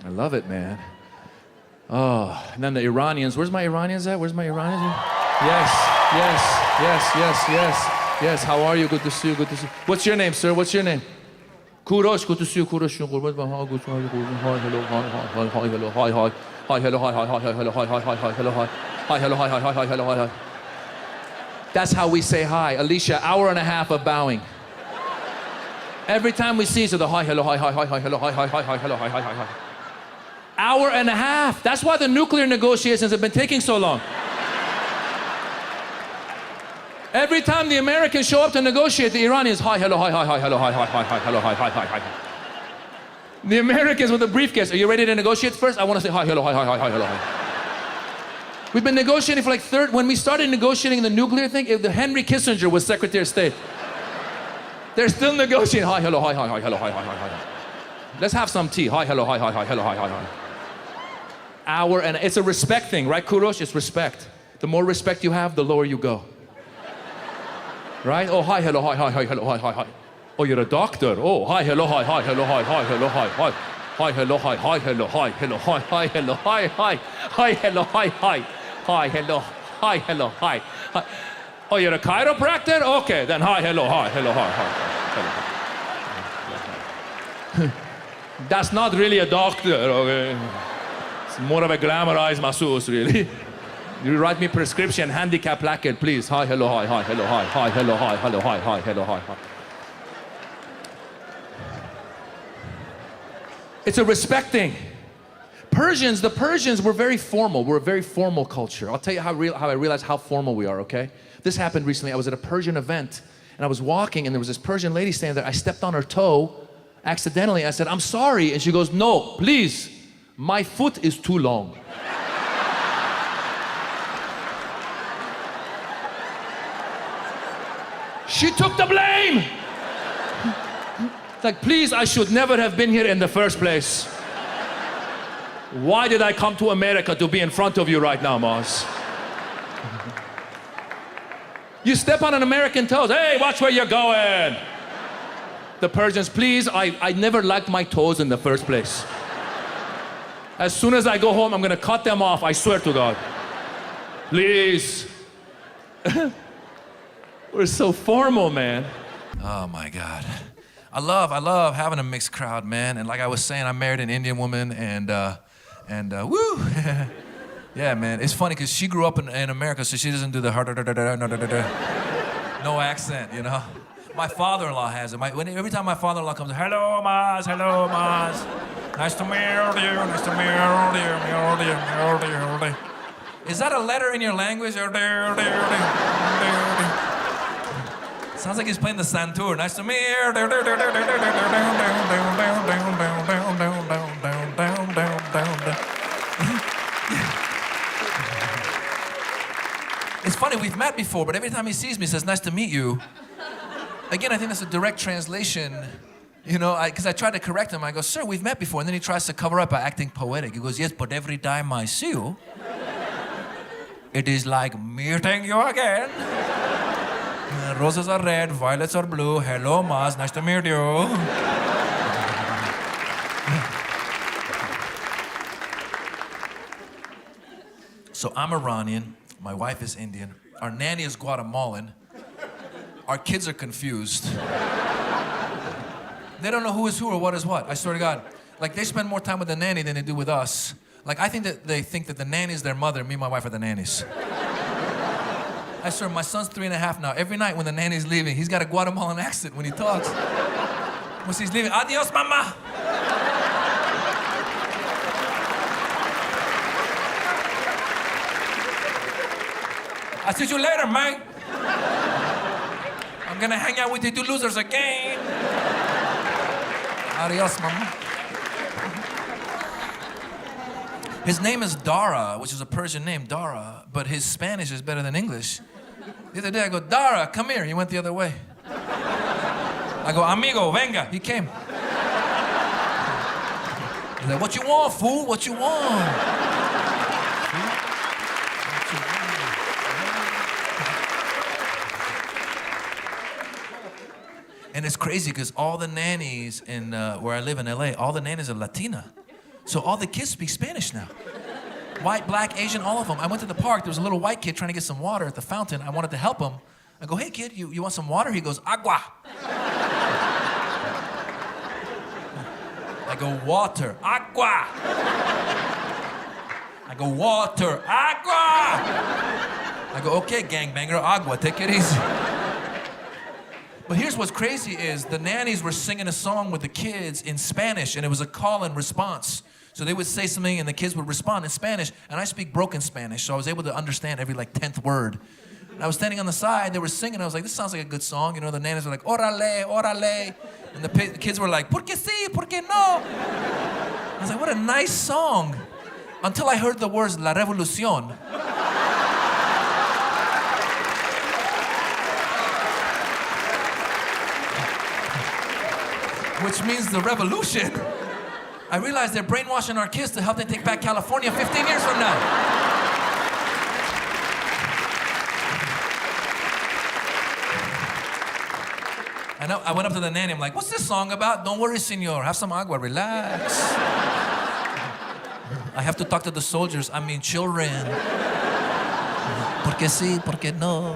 I love it, man. Oh, and then the Iranians. Where's my Iranians at? Where's my Iranians? Yes, yes, yes, yes, yes. Yes, how are you? Good to see you, good to see you. What's your name, sir? What's your name? Kurosh, good to see you, Kurosh. Hi, hello, hi, hello, hi, hi. Hi, hello, hi, hi, hi, hello, hi, hi, hi, hi, hello, hi. Hi, hello, hi, hi, hi, hi, hello, hi, hi. That's how we say hi. Alicia, hour and a half of bowing. Every time we see each other, hi, hello, hi, hi, hi, hi, hello, hi, hi, hi, hi, hello, hi, hi, hi, hi. Hour and a half. That's why the nuclear negotiations have been taking so long. Every time the Americans show up to negotiate, the Iranians, hi, hello, hi, hi, hi, hello, hi, hi, hi, hi, hello, hi, hi, hi, hi. The Americans with the briefcase, are you ready to negotiate first? I want to say hi, hello, hi, hi, hi, hi, hello, hi. We've been negotiating for like when we started negotiating the nuclear thing, if Henry Kissinger was Secretary of State. They're still negotiating, hi, hello, hi, hi, hi, hello, hi, hi, hi, hi. Let's have some tea, hi, hello, hi, hi, hi, hello, hi, hi, hi. Hour and it's a respect thing, right, Kurosh? It's respect. The more respect you have, the lower you go. Right? Oh, hi, hello, hi, hi, hi, hello, hi, hi, hi. Oh, you're a doctor. Oh, hi, hello, hi, hi, hello, hi, hi, hello, hi, hi. Hi, hello, hi, hi, hello, hi, hello, hi, hi, hello, hi, hi. Hi, hello, hi, hi. Hi, hello, hi, hello, hi. Hi. Oh, you're a chiropractor? Okay, then hi, hello, hi, hello, hi, hi, hello. That's not really a doctor, okay? It's more of a glamorized masseuse, really. You write me prescription, handicap placard, please. Hi, hello, hi, hi, hello, hi, hi, hello, hi, hello, hi, hi, hello, hi, hi. It's a respecting. The Persians were very formal. We're a very formal culture. I'll tell you how I realized how formal we are, okay? This happened recently. I was at a Persian event, and I was walking, and there was this Persian lady standing there. I stepped on her toe accidentally. I said, I'm sorry. And she goes, no, please. My foot is too long. She took the blame. It's like, please, I should never have been here in the first place. Why did I come to America to be in front of you right now, Mars? You step on an American toes. Hey, watch where you're going. The Persians, please, I never liked my toes in the first place. As soon as I go home, I'm gonna cut them off, I swear to God. Please. We're so formal, man. Oh my God. I love having a mixed crowd, man. And like I was saying, I married an Indian woman and woo. Yeah, man. It's funny because she grew up in America, so she doesn't do the no accent, you know. My father-in-law has it. Every time my father-in-law comes, hello, Maz, hello, Maz. Nice to meet you, nice to meet you. Is that a letter in your language? Sounds like he's playing the santur. Nice to meet you. It's funny, we've met before, but every time he sees me, he says, nice to meet you. Again, I think that's a direct translation, you know, because I tried to correct him. I go, sir, we've met before. And then he tries to cover up by acting poetic. He goes, yes, but every time I see you, it is like meeting you again. Roses are red, violets are blue. Hello, Maz, nice to meet you. So I'm Iranian, my wife is Indian, our nanny is Guatemalan, our kids are confused. They don't know who is who or what is what, I swear to God. Like, they spend more time with the nanny than they do with us. Like, I think that they think that the nanny is their mother, me and my wife are the nannies. I swear, my son's 3.5 now. Every night when the nanny's leaving, he's got a Guatemalan accent when he talks. When she's leaving, adios, mama. I'll see you later, mate. I'm gonna hang out with you two losers again. Adios, mama. His name is Dara, which is a Persian name, Dara, but his Spanish is better than English. The other day I go, Dara, come here. He went the other way. I go, amigo, venga. He came. He's like, what you want, fool? What you want? And it's crazy because all the nannies in where I live in LA, all the nannies are Latina. So all the kids speak Spanish now. White, black, Asian, all of them. I went to the park, there was a little white kid trying to get some water at the fountain. I wanted to help him. I go, hey kid, you want some water? He goes, agua. I go, water, agua. I go, water, agua. I go, okay, gangbanger, agua, take it easy. But here's what's crazy is the nannies were singing a song with the kids in Spanish, and it was a call and response. So they would say something and the kids would respond in Spanish, and I speak broken Spanish, so I was able to understand every like 10th word. And I was standing on the side, they were singing, I was like, this sounds like a good song. You know, the nannies were like, orale, orale. And the kids were like, por qué sí, por qué no? I was like, what a nice song. Until I heard the words, la revolución. Which means the revolution. I realized they're brainwashing our kids to help them take back California 15 years from now. And I went up to the nanny, I'm like, what's this song about? Don't worry, senor, have some agua, relax. I have to talk to the soldiers, I mean children. Porque sí, porque no.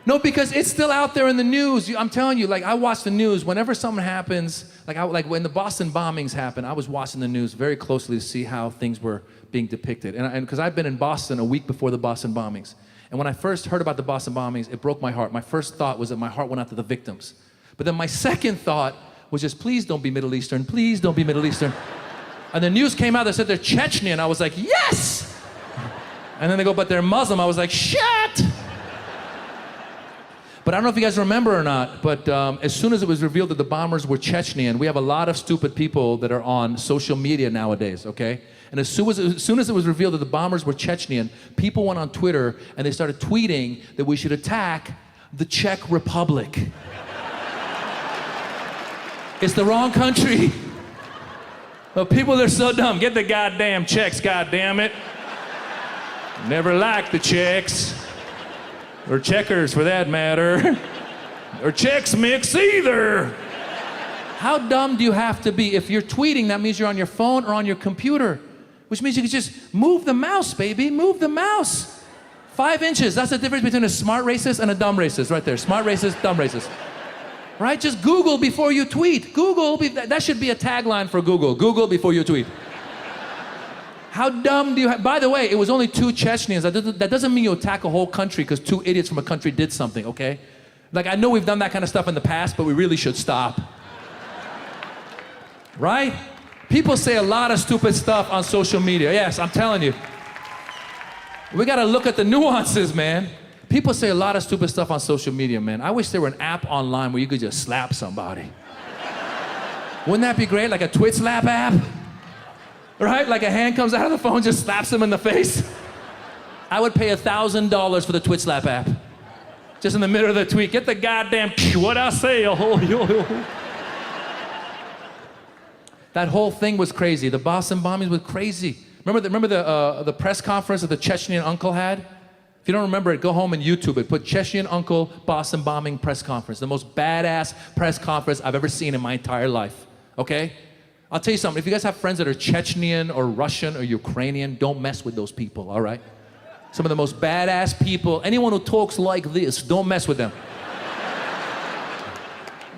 No, because it's still out there in the news. I'm telling you, like I watch the news whenever something happens, like when the Boston bombings happened, I was watching the news very closely to see how things were being depicted. And because I've been in Boston a week before the Boston bombings. And when I first heard about the Boston bombings, it broke my heart. My first thought was that my heart went out to the victims. But then my second thought was just, please don't be Middle Eastern, please don't be Middle Eastern. And the news came out that said they're Chechnyan. I was like, yes! And then they go, but they're Muslim. I was like, shit! But I don't know if you guys remember or not, but as soon as it was revealed that the bombers were Chechnyan, we have a lot of stupid people that are on social media nowadays, okay? And as soon as it was revealed that the bombers were Chechnyan, people went on Twitter and they started tweeting that we should attack the Czech Republic. It's the wrong country. But people are so dumb. Get the goddamn Czechs, goddammit. Never liked the Czechs. Or checkers, for that matter. Or Chex Mix either. How dumb do you have to be? If you're tweeting, that means you're on your phone or on your computer. Which means you can just move the mouse, baby. Move the mouse. 5 inches. That's the difference between a smart racist and a dumb racist right there. Smart racist, dumb racist. Right? Just Google before you tweet. Google, that should be a tagline for Google. Google before you tweet. How dumb do you have? By the way, it was only 2 Chechnyans. That doesn't mean you attack a whole country because 2 idiots from a country did something, okay? Like, I know we've done that kind of stuff in the past, but we really should stop. Right? People say a lot of stupid stuff on social media. Yes, I'm telling you. We gotta look at the nuances, man. People say a lot of stupid stuff on social media, man. I wish there were an app online where you could just slap somebody. Wouldn't that be great? Like a Twitch slap app? Right? Like a hand comes out of the phone, just slaps them in the face. I would pay $1,000 for the Twitch slap app. Just in the middle of the tweet, get the goddamn, what I say, That whole thing was crazy. The Boston bombings was crazy. Remember the press conference that the Chechnyan uncle had? If you don't remember it, go home and YouTube it. Put Chechnyan uncle Boston bombing press conference. The most badass press conference I've ever seen in my entire life, okay? I'll tell you something, if you guys have friends that are Chechnyan or Russian or Ukrainian, don't mess with those people, all right? Some of the most badass people, anyone who talks like this, don't mess with them.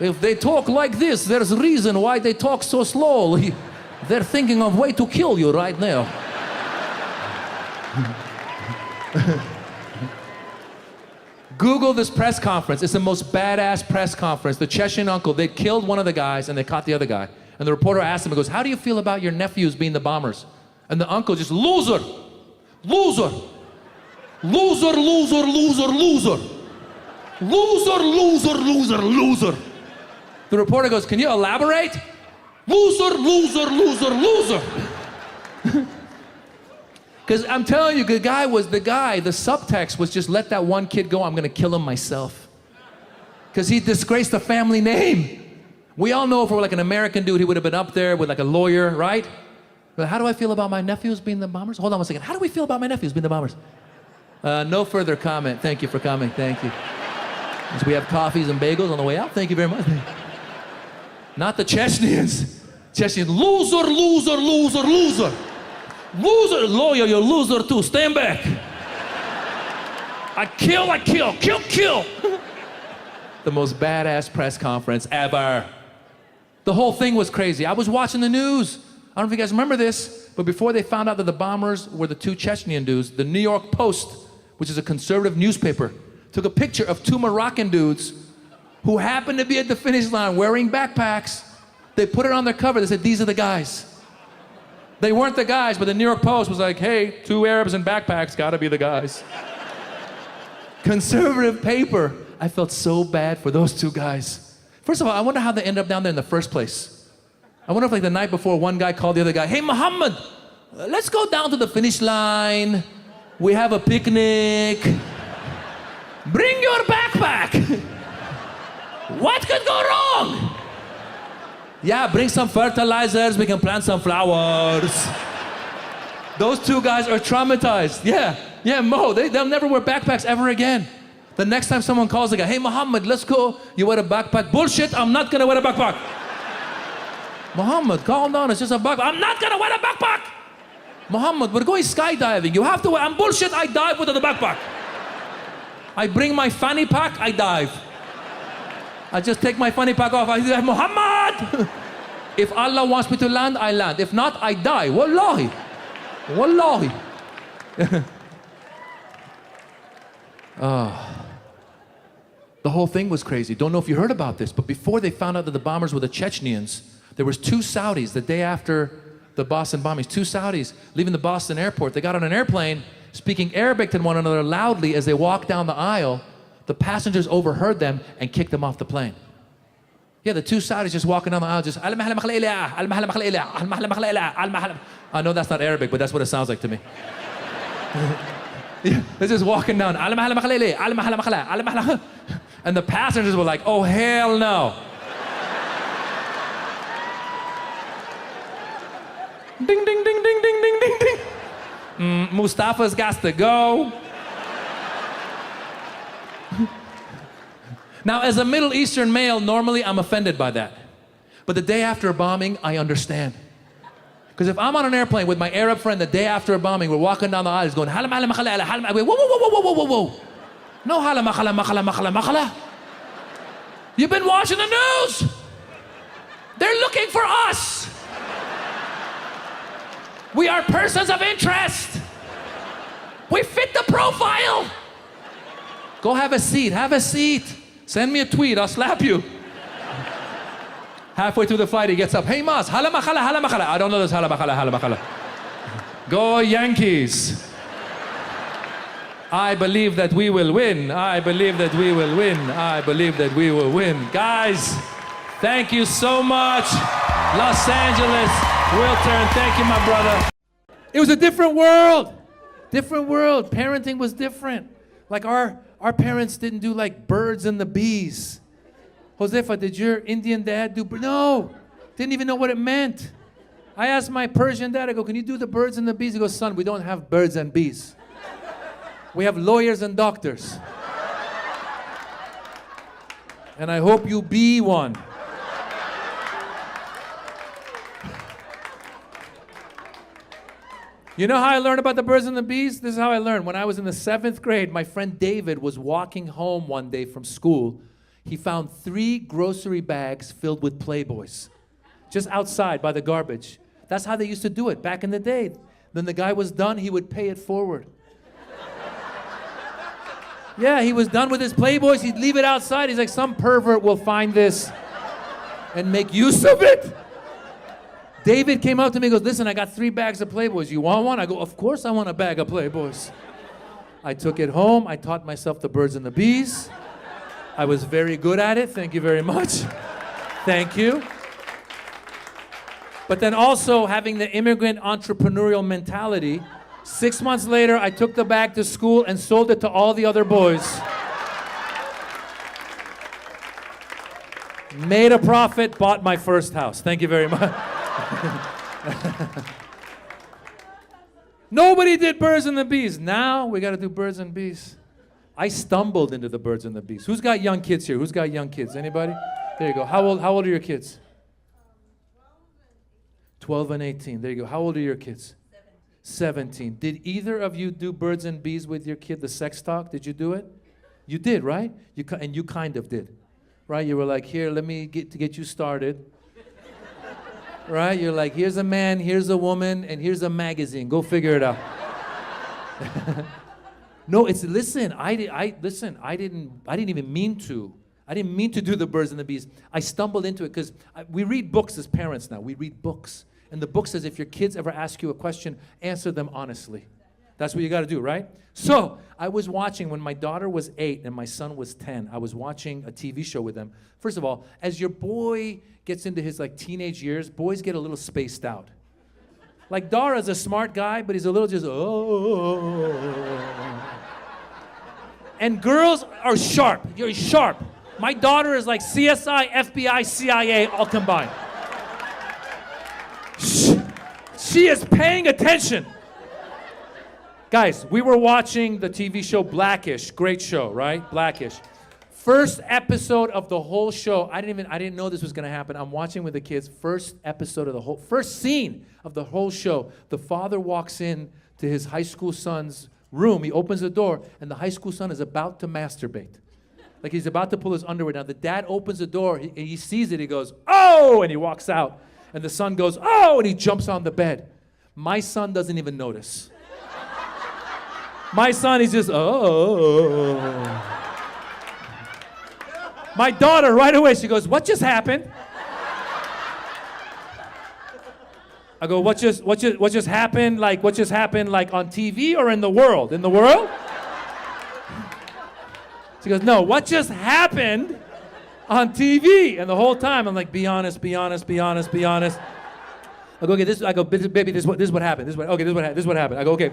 If they talk like this, there's a reason why they talk so slowly. They're thinking of way to kill you right now. Google this press conference. It's the most badass press conference. The Chechen uncle, they killed one of the guys and they caught the other guy. And the reporter asked him, he goes, how do you feel about your nephews being the bombers? And the uncle just, loser, loser, loser, loser, loser, loser, loser, loser, loser, loser. The reporter goes, can you elaborate? Loser, loser, loser, loser. Because I'm telling you, the subtext was just let that one kid go, I'm gonna kill him myself. Because he disgraced the family name. We all know if we were like an American dude, he would have been up there with like a lawyer, right? But how do I feel about my nephews being the bombers? Hold on one second. How do we feel about my nephews being the bombers? No further comment. Thank you for coming. Thank you. As we have coffees and bagels on the way out. Thank you very much. Not the Chechnyans. Chechen, loser, loser, loser, loser. Loser, lawyer, you're loser too. Stand back. I kill, kill, kill. The most badass press conference ever. The whole thing was crazy. I was watching the news. I don't know if you guys remember this, but before they found out that the bombers were the two Chechnyan dudes, the New York Post, which is a conservative newspaper, took a picture of two Moroccan dudes who happened to be at the finish line wearing backpacks. They put it on their cover. They said, these are the guys. They weren't the guys, but the New York Post was like, hey, two Arabs in backpacks, gotta be the guys. Conservative paper. I felt so bad for those two guys. First of all, I wonder how they ended up down there in the first place. I wonder if like the night before one guy called the other guy, hey Muhammad, let's go down to the finish line. We have a picnic. Bring your backpack. What could go wrong? Yeah, bring some fertilizers, we can plant some flowers. Those two guys are traumatized. Yeah, Mo, they'll never wear backpacks ever again. The next time someone calls a guy, hey Muhammad, let's go, you wear a backpack. Bullshit, I'm not gonna wear a backpack. Muhammad, calm down, it's just a backpack. I'm not gonna wear a backpack. Muhammad, we're going skydiving. You have to wear, I'm bullshit, I dive with the backpack. I bring my fanny pack, I dive. I just take my fanny pack off, I say, Muhammad! If Allah wants me to land, I land. If not, I die. Wallahi. Wallahi. The whole thing was crazy. Don't know if you heard about this, but before they found out that the bombers were the Chechnyans, there was two Saudis the day after the Boston bombings, two Saudis leaving the Boston airport. They got on an airplane, speaking Arabic to one another loudly as they walked down the aisle. The passengers overheard them and kicked them off the plane. Yeah, the two Saudis just walking down the aisle, just I know that's not Arabic, but that's what it sounds like to me. Yeah, they're just walking down. And the passengers were like, oh, hell no. Ding, ding, ding, ding, ding, ding, ding, ding. Mustafa's got to go. Now, as a Middle Eastern male, normally I'm offended by that. But the day after a bombing, I understand. Because if I'm on an airplane with my Arab friend the day after a bombing, we're walking down the aisle, he's going, halam, halam, halam, halam. I go, whoa, whoa, whoa, whoa, whoa, whoa, whoa. No halam, halam, halam, halam, halam. You've been watching the news. They're looking for us. We are persons of interest. We fit the profile. Go have a seat, have a seat. Send me a tweet, I'll slap you. Halfway through the flight, he gets up. Hey, Mas, halamakala, halamakala. I don't know this halamakala, halamakala. Go Yankees. I believe that we will win. I believe that we will win. I believe that we will win. Guys, thank you so much. Los Angeles, Will Turn, thank you, my brother. It was a different world. Different world. Parenting was different. Like our parents didn't do like birds and the bees. Josefa, did your Indian dad do? No, didn't even know what it meant. I asked my Persian dad, I go, can you do the birds and the bees? He goes, son, we don't have birds and bees. We have lawyers and doctors. And I hope you be one. You know how I learned about the birds and the bees? This is how I learned. When I was in the 7th grade, my friend David was walking home one day from school. He found 3 grocery bags filled with Playboys, just outside by the garbage. That's how they used to do it back in the day. Then the guy was done, he would pay it forward. Yeah, he was done with his Playboys, he'd leave it outside. He's like, some pervert will find this and make use of it. David came up to me and goes, listen, I got 3 bags of Playboys. You want one? I go, of course I want a bag of Playboys. I took it home, I taught myself the birds and the bees. I was very good at it, thank you very much. Thank you. But then also having the immigrant entrepreneurial mentality, 6 months later, I took the bag to school and sold it to all the other boys. Made a profit, bought my first house. Thank you very much. Nobody did birds and the bees. Now we got to do birds and bees. I stumbled into the birds and the bees. Who's got young kids here? Who's got young kids? Anybody? There you go. How old are your kids? 12 and 18. There you go. How old are your kids? 17. Did either of you do birds and bees with your kid, the sex talk? Did you do it? You did, right? And you kind of did, right? You were like, here, let me get you started. Right? You're like, here's a man, here's a woman, and here's a magazine. Go figure it out. No, listen, I didn't even mean to. I didn't mean to do the birds and the bees. I stumbled into it because we read books as parents now. We read books. And the book says if your kids ever ask you a question, answer them honestly. That's what you got to do, right? So I was watching when my daughter was 8 and my son was 10. I was watching a TV show with them. First of all, as your boy gets into his like teenage years, boys get a little spaced out. Like Dara's a smart guy, but he's a little just, And girls are sharp. You're sharp. My daughter is like CSI, FBI, CIA, all combined. She is paying attention. Guys, we were watching the TV show Blackish. Great show, right? Blackish. First episode of the whole show. I didn't know this was gonna happen. I'm watching with the kids. First scene of the whole show. The father walks in to his high school son's room. He opens the door, and the high school son is about to masturbate. Like he's about to pull his underwear down. The dad opens the door. He sees it. He goes, "Oh!" and he walks out. And the son goes, "Oh!" and he jumps on the bed. My son doesn't even notice. My son, he's just, "Oh." My daughter, right away, she goes, "What just happened?" I go, what just happened? Like, what just happened, like, on TV or in the world? In the world? She goes, "No, what just happened on TV?" And the whole time, I'm like, be honest, be honest, be honest, be honest. I go, "Okay, baby, this is what happened. This is what happened." I go, "Okay.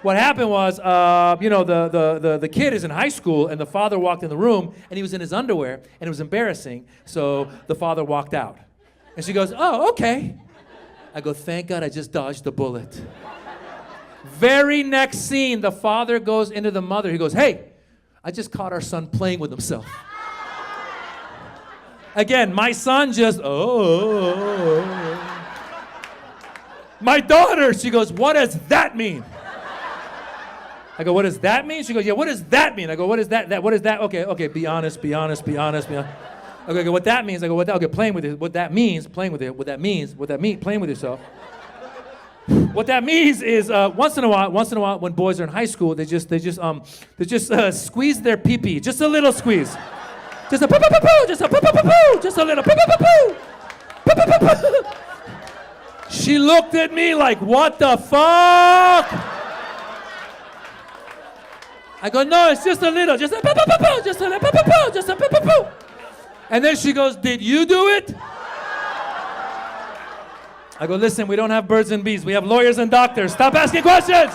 What happened was, the kid is in high school, and the father walked in the room, and he was in his underwear, and it was embarrassing, so the father walked out." And she goes, "Oh, okay." I go, "Thank God I just dodged the bullet." Very next scene, the father goes into the mother. He goes, "Hey, I just caught our son playing with himself." Again, my son just, "Oh." My daughter, she goes, "What does that mean?" I go, "What does that mean?" She goes, "Yeah, what does that mean?" I go, "What is that? What is that?" Okay, be honest, be honest, be honest, be honest. Okay, what that means? I go, okay, playing with it. What that means, playing with it. What that means, playing with yourself. What that means is once in a while, when boys are in high school, they just squeeze their pee-pee, just a little squeeze, just a poo-poo-poo-poo, just a poo-poo-poo-poo, just a little poo-poo-poo-poo, poo-poo-poo-poo. She looked at me like, "What the fuck?" I go, "No, it's just a little, just a poo-poo-poo-poo, just a little poo-poo-poo, just a poo-poo-poo." And then she goes, "Did you do it?" I go, "Listen, we don't have birds and bees. We have lawyers and doctors. Stop asking questions."